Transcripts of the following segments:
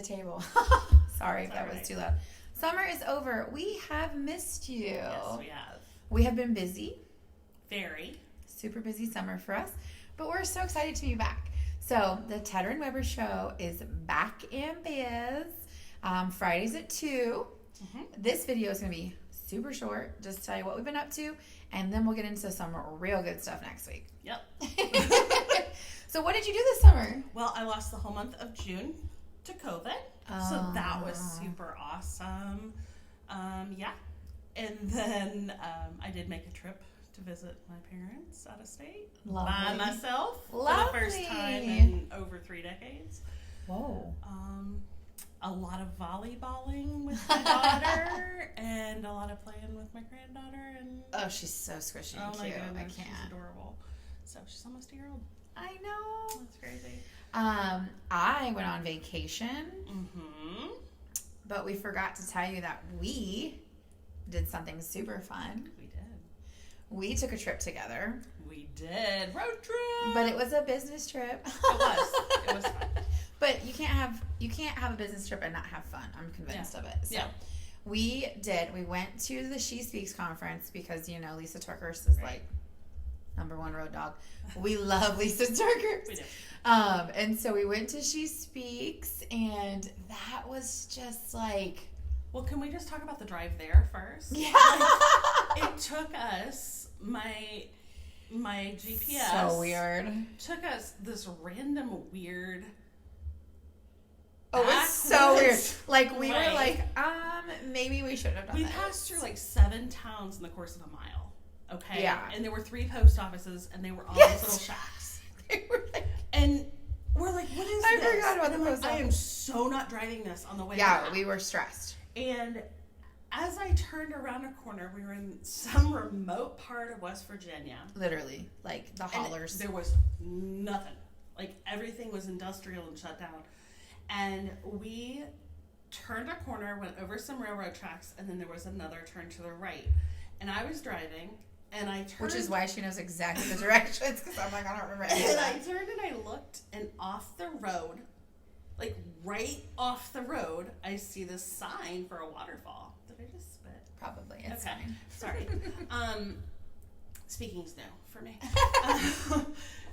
table. Sorry if that was too loud. Summer is over. We have missed you. Yes, we have. We have been busy. Very. Super busy summer for us. But we're so excited to be back. So the Tedder and Weber show is back in biz. Fridays at 2. Mm-hmm. This video is going to be super short. Just tell you what we've been up to. And then we'll get into some real good stuff next week. Yep. So what did you do this summer? Well, I lost the whole month of June to COVID. So that was super awesome. Yeah. And then I did make a trip to visit my parents out of state. Lovely. By myself. Lovely. For the first time in over 3 decades. Whoa. A lot of volleyballing with my daughter and a lot of playing with my granddaughter. And oh, she's so squishy and cute. I can't. She's adorable. So she's almost a year old. I know. That's crazy. I went on vacation. Mm-hmm. But we forgot to tell you that we did something super fun. We did. We took a trip together. We did. Road trip. But it was a business trip. It was. It was fun. But you can't have a business trip and not have fun. I'm convinced of it. So we did. We went to the She Speaks conference because, Lisa Turkers is like #1 road dog. We love Lisa Turkers. We do. And so we went to She Speaks, and that was just like... Well, can we just talk about the drive there first? Yeah. It took us, my GPS... So weird. Took us this random weird... Oh, it's so weird. Like, we were like, maybe we should have done We this. passed through like 7 towns in the course of a mile. Okay? Yeah. And there were 3 post offices, and they were all these little shacks. They were like... And we're like, what is this? I forgot about the post office. I am so not driving this on the way Yeah, back. we were stressed. And as I turned around a corner, we were in some remote part of West Virginia. Literally. Like, the hollers. And there was nothing. Like, everything was industrial and shut down. And we turned a corner, went over some railroad tracks, and then there was another turn to the right. And I was driving, and I turned... Which is why she knows exactly the directions, because I'm like, I don't remember And I turned and I looked, and off the road, like right off the road, I see this sign for a waterfall. Did I just spit? Probably. It's okay. fine. Sorry. Speaking's new for me.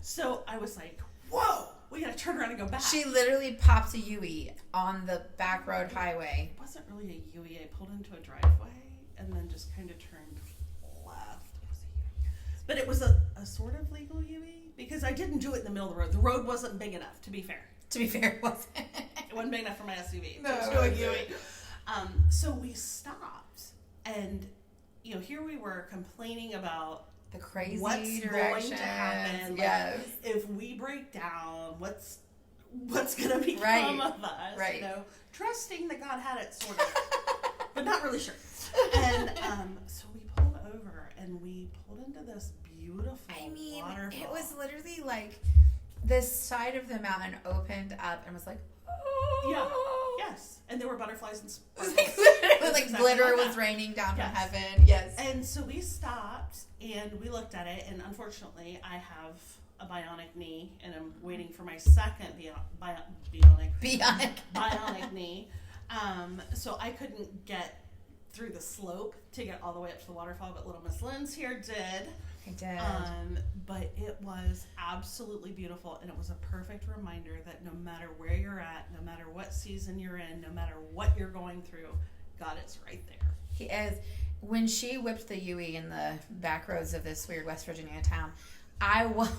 So I was like, whoa! We gotta turn around and go back. She literally popped a Yui on the back road highway. It wasn't really a Yui. I pulled into a driveway and then just kind of turned left. It was a Yui. But it was a sort of legal Yui because I didn't do it in the middle of the road. The road wasn't big enough, to be fair. To be fair, it wasn't. It wasn't big enough for my SUV. No, it was a Yui. So we stopped and, here we were complaining about the crazy what's directions. going to happen. Yes. Like, if we break down, what's going to become of us? Right. Trusting that God had it sorted, but not really sure. And so we pulled over and we pulled into this beautiful waterfall. It was literally like this side of the mountain opened up and was like, oh. Yeah. Yes. And there were butterflies and sparkles. It was like exactly glitter like was raining down from Yes. heaven. Yes. And so we stopped and we looked at it, and unfortunately I have a bionic knee and I'm waiting for my second bionic knee. So I couldn't get through the slope to get all the way up to the waterfall, but little Miss Lynn's here did. I did. But it was absolutely beautiful, and it was a perfect reminder that no matter where you're at, no matter what season you're in, no matter what you're going through, God is right there. He is. When she whipped the Yui in the back roads of this weird West Virginia town, I was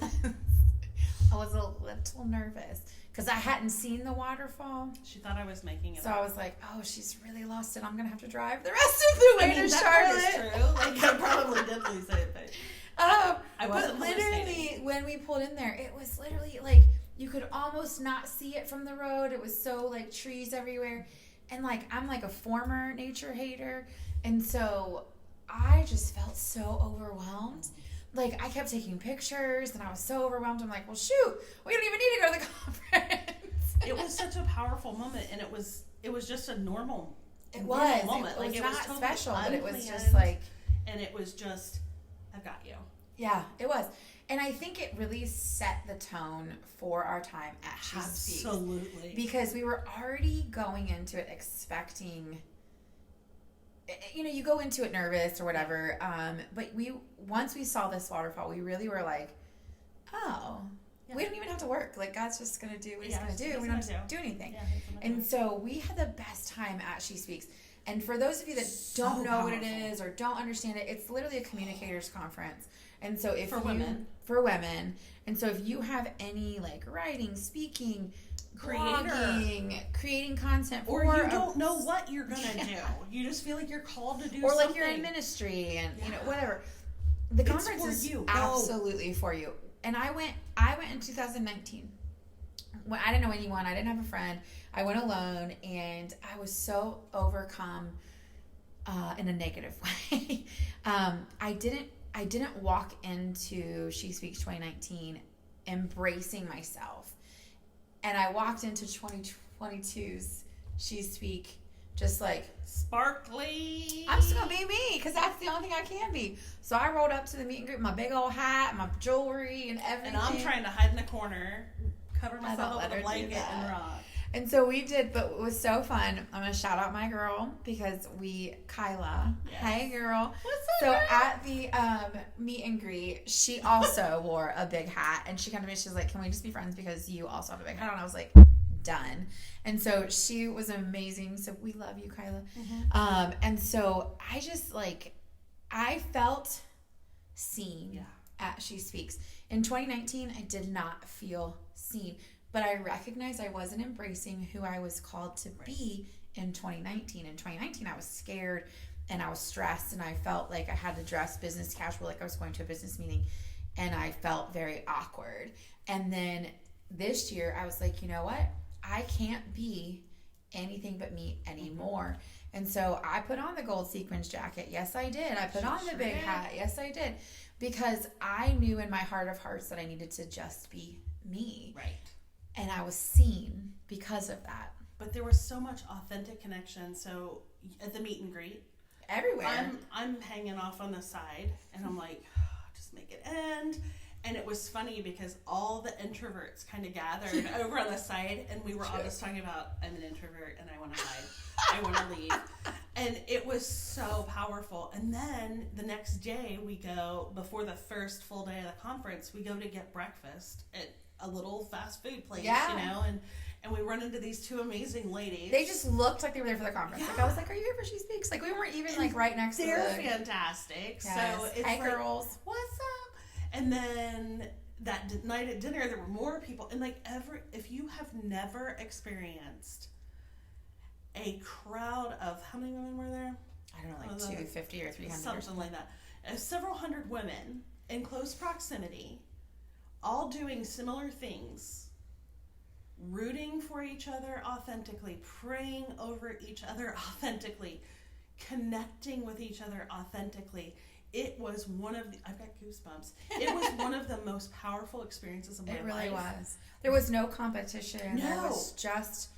a little nervous because I hadn't seen the waterfall. She thought I was making it So up. I was like, oh, she's really lost it. I'm going to have to drive the rest of the way to that Charlotte. Part is true. Like, I probably did lose it, but I wasn't But literally, hallucinating. when we pulled in there, it was literally like you could almost not see it from the road. It was so like trees everywhere. And like I'm like a former nature hater. And so I just felt so overwhelmed. Like I kept taking pictures and I was so overwhelmed. I'm like, well, shoot, we don't even need to go to the conference. It was such a powerful moment, and it was just a normal moment. Like, It was it not was totally special, but it was just unplanned, like, and it was just, I got you. Yeah, it was. And I think it really set the tone for our time at She Speaks. Absolutely. Because we were already going into it expecting, you go into it nervous or whatever. But once we saw this waterfall, we really were like, oh, we don't even have to work. Like, God's just going to do what he's going to do. We don't have to do anything. Yeah, and so we had the best time at She Speaks. And for those of you that don't know what it is or don't understand it, it's literally a communicators conference. And so for women. And so if you have any like writing, speaking, blogging, creating content, or you don't know what you're gonna do, you just feel like you're called to do something, or like you're in ministry and whatever. The conference is for you. Absolutely for you. And I went in 2019. When I didn't know anyone, I didn't have a friend. I went alone, and I was so overcome in a negative way. I didn't walk into She Speaks 2019 embracing myself. And I walked into 2022's She Speak just like sparkly. I'm just going to be me because that's the only thing I can be. So I rolled up to the meet and greet, my big old hat, my jewelry and everything. And I'm trying to hide in the corner, cover myself up with a blanket and rock. And so we did, but it was so fun. I'm going to shout out my girl because Kyla. Yes. Hey, girl. What's up, So girl? at the meet and greet, she also wore a big hat. And she came to me, she was like, can we just be friends because you also have a big hat? And I was like, done. And so she was amazing. So we love you, Kyla. Mm-hmm. And so I just I felt seen at She Speaks. In 2019, I did not feel seen. But I recognized I wasn't embracing who I was called to be in 2019. In 2019, I was scared and I was stressed and I felt like I had to dress business casual, like I was going to a business meeting, and I felt very awkward. And then this year, I was like, you know what? I can't be anything but me anymore. And so I put on the gold sequins jacket. Yes, I did. I put on the big hat. Yes, I did. Because I knew in my heart of hearts that I needed to just be me. Right. And I was seen because of that. But there was so much authentic connection. So at the meet and greet, everywhere, I'm hanging off on the side, and I'm like, just make it end. And it was funny because all the introverts kind of gathered over on the side, and we were all just talking about, I'm an introvert and I want to hide. I want to leave. And it was so powerful. And then the next day we go, before the first full day of the conference, we go to get breakfast at a little fast food place, and we run into these two amazing ladies. They just looked like they were there for the conference. Like I was like, are you here for She Speaks? Like we weren't even right next to They're fantastic. Yes. So it's hey, girls. What's up? And then that night at dinner, there were more people. And if you have never experienced a crowd of, how many women were there? I don't know, 250 or 300. Something like that. Several hundred women in close proximity, all doing similar things, rooting for each other authentically, praying over each other authentically, connecting with each other authentically. It was I've got goosebumps. It was one of the most powerful experiences of my life. It really was. There was no competition. No. There was just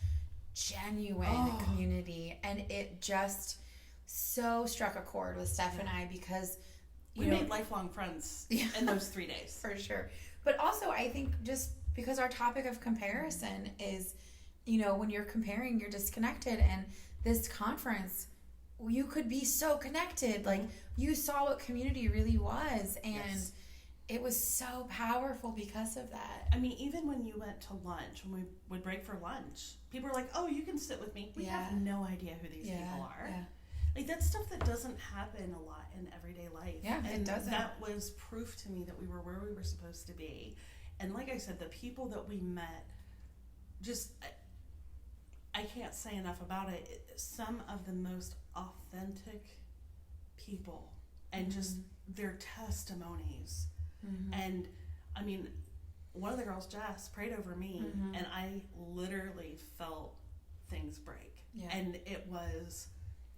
genuine community. And it just so struck a chord with Steph and I because we made lifelong friends in those 3 days. For sure. But also, I think just because our topic of comparison is, when you're comparing, you're disconnected. And this conference, you could be so connected. Like, you saw what community really was. And it was so powerful because of that. I mean, even when you went to lunch, when we would break for lunch, people were like, oh, you can sit with me. We have no idea who these people are. Yeah. Like, that's stuff that doesn't happen a lot in everyday life. Yeah, and it doesn't. That was proof to me that we were where we were supposed to be. And like I said, the people that we met, I can't say enough about it. Some of the most authentic people and just their testimonies. Mm-hmm. And, I mean, one of the girls, Jess, prayed over me, and I literally felt things break. Yeah. And it was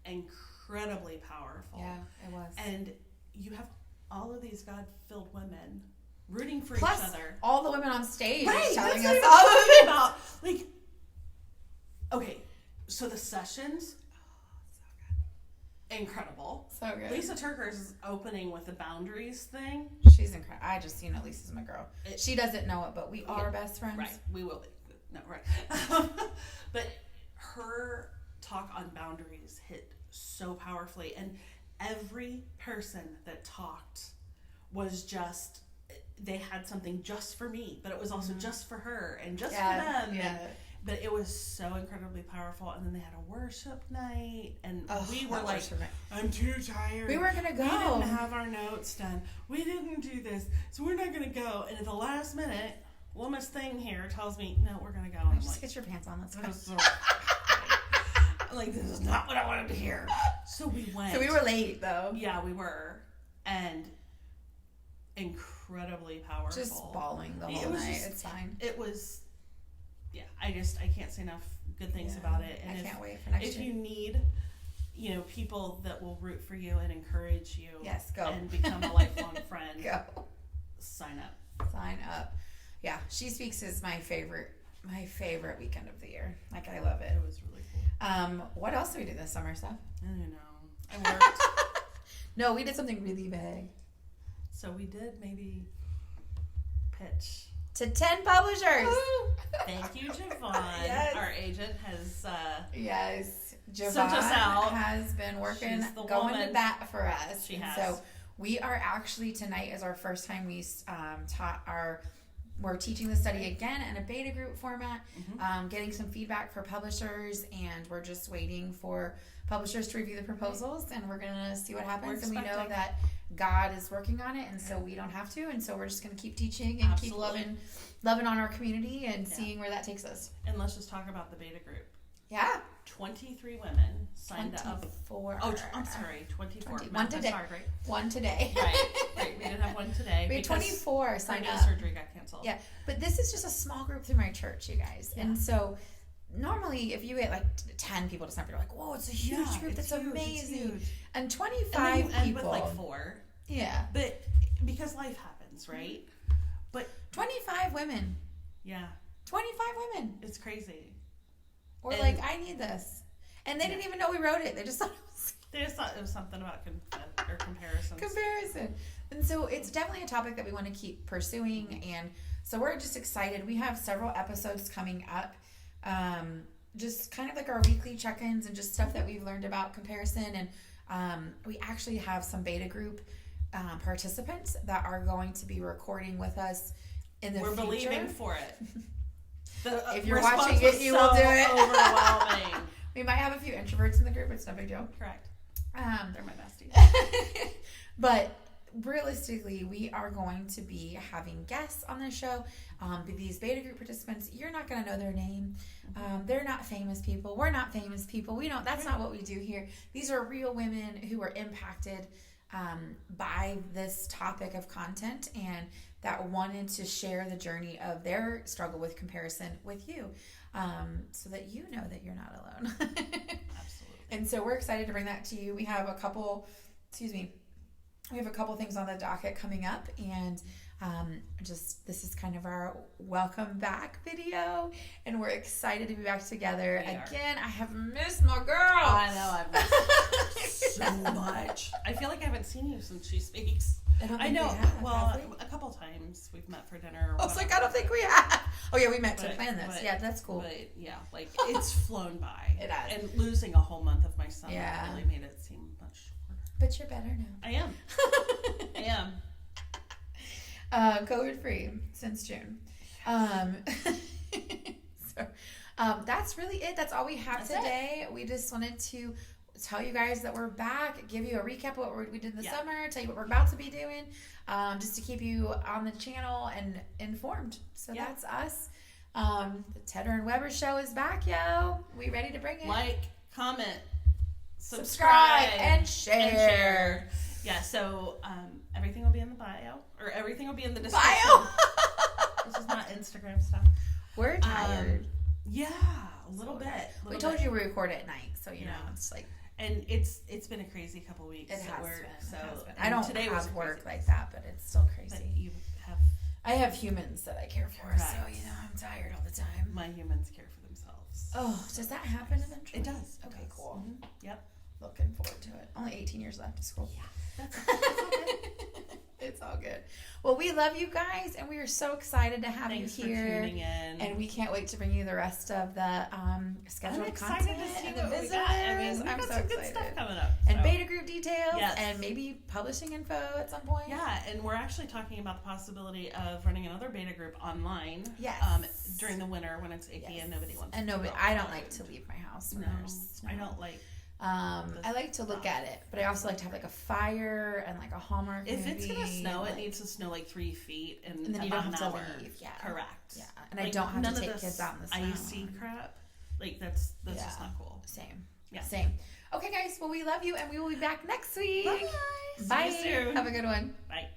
incredibly powerful. Yeah, it was. And you have all of these God-filled women rooting for Plus, each other. All the women on stage telling us all of it. About, okay, so the sessions, incredible. So good. Lisa Turker's opening with the boundaries thing. She's incredible. I just, Lisa's my girl. She doesn't know it, but we are best friends. Right. We will be. No, right. But her talk on boundaries hit so powerfully. And every person that talked was just, they had something just for me, but it was also just for her and just for them. Yeah. But it was so incredibly powerful. And then they had a worship night. And we were like, I'm too tired. We weren't going to go. We didn't have our notes done. We didn't do this. So we're not going to go. And at the last minute, Wilma's thing here tells me, no, we're going to go. And I'm just like, get your pants on. Let's go. I'm like, this is not what I wanted to hear. So we went. So we were late, though. Yeah, we were. And incredibly powerful. Just bawling the whole night. It's fine. It was... Yeah, I can't say enough good things about it. And I can't wait for next year. If you need, people that will root for you and encourage you, yes, go and become a lifelong friend, go sign up. Sign up. Yeah, She Speaks is my favorite weekend of the year. Like, I love it. It was really cool. What else did we do this summer, Steph? I don't know. I worked. No, we did something really big. So we did maybe pitch to 10 publishers. Woo! Thank you, Javon. Yes. Our agent has yes, sent Javon us out. has been working, going woman. to bat for us. She and has. So we are actually, tonight is our first time we we're teaching the study again in a beta group format, getting some feedback for publishers, and we're just waiting for publishers to review the proposals, and we're going to see what happens. And we know that God is working on it, and so we don't have to, and so we're just going to keep teaching and keep loving on our community and seeing where that takes us. And let's just talk about the beta group. Yeah. 23 women signed 24. up. Oh, I'm sorry, 24. One today. Sorry, right? One today. Right. We didn't have one today. We had 24 signed up. Surgery got canceled. Yeah, but this is just a small group through my church, you guys. Yeah. And so normally if you get like 10 people to sign up, you're like, whoa, it's a huge group. That's huge, amazing. And 25 and then you end people. with like 4. Yeah. But because life happens, right? But 25 women. Yeah. 25 women. It's crazy. We're like, I need this. And they didn't even know we wrote it. They just thought it was something about comparisons. Comparison. And so it's definitely a topic that we want to keep pursuing. And so we're just excited. We have several episodes coming up. Just kind of like our weekly check-ins and just stuff that we've learned about comparison. And we actually have some beta group participants that are going to be recording with us in the future. We're believing for it. If you're watching it, you will do it. Overwhelming. We might have a few introverts in the group. It's no big deal. Correct. They're my besties. But realistically, we are going to be having guests on the show. These beta group participants, you're not going to know their name. They're not famous people. We're not famous people. We don't. That's not what we do here. These are real women who are impacted by this topic of content and that wanted to share the journey of their struggle with comparison with you, so that you know that you're not alone. Absolutely. And so we're excited to bring that to you. We have a couple things on the docket coming up, and this is kind of our welcome back video, and we're excited to be back together again. I have missed my girl. I know, I've missed so much. I feel like I haven't seen you since She Speaks. I know. Well, a couple times we've met for dinner. I was like, I don't think we have. Oh yeah, we met to plan this. Yeah, that's cool. But yeah, like it's flown by. It has. And losing a whole month of my summer really made it seem much shorter. But you're better now. I am. I am. COVID free since June. So that's really it. That's all we have today. We just wanted to tell you guys that we're back, give you a recap of what we did in the summer, tell you what we're about to be doing, just to keep you on the channel and informed. So that's us. The Tedder and Weber show is back, yo. We ready to bring it? Like, comment, subscribe, and share. Yeah, so everything will be in the bio, or everything will be in the description. Bio? This is not Instagram stuff. We're tired. Yeah, a little bit. We told you we record at night, so you know it's like. And it's been a crazy couple weeks. It has been. So I don't have work like that, but it's still crazy. But you have. I have humans that I care for, so I'm tired all the time. My humans care for themselves. Oh, does that happen eventually? It does. Okay, cool. Mm-hmm. Yep. looking forward to it. Only 18 years left of school. Yeah, that's okay. It's all good. Well, we love you guys, and we are so excited to have Thanks you here. for tuning in. And we can't wait to bring you the rest of the scheduled I'm excited content to see and the what we visitors. got. I mean, we I'm got so some excited. good stuff coming up. And so. beta group details, Yes. and maybe publishing info at some point. Yeah, and we're actually talking about the possibility of running another beta group online. Yes. During the winter when it's icky and nobody wants. And to nobody, go I don't outside. like to leave my house when No, there's snow. I don't like. I like to look at it, but I also like to have like a fire and like a Hallmark If movie. it's gonna snow, and, it needs to snow like 3 feet and then you about don't have an to hour. leave. Yeah, Correct. Yeah, and I Like, don't have none to of take this kids out in the snow. icy crap. Like that's just not cool. Same. Yeah. Same. Okay, guys. Well, we love you, and we will be back next week. Bye. Bye. See you soon. Have a good one. Bye.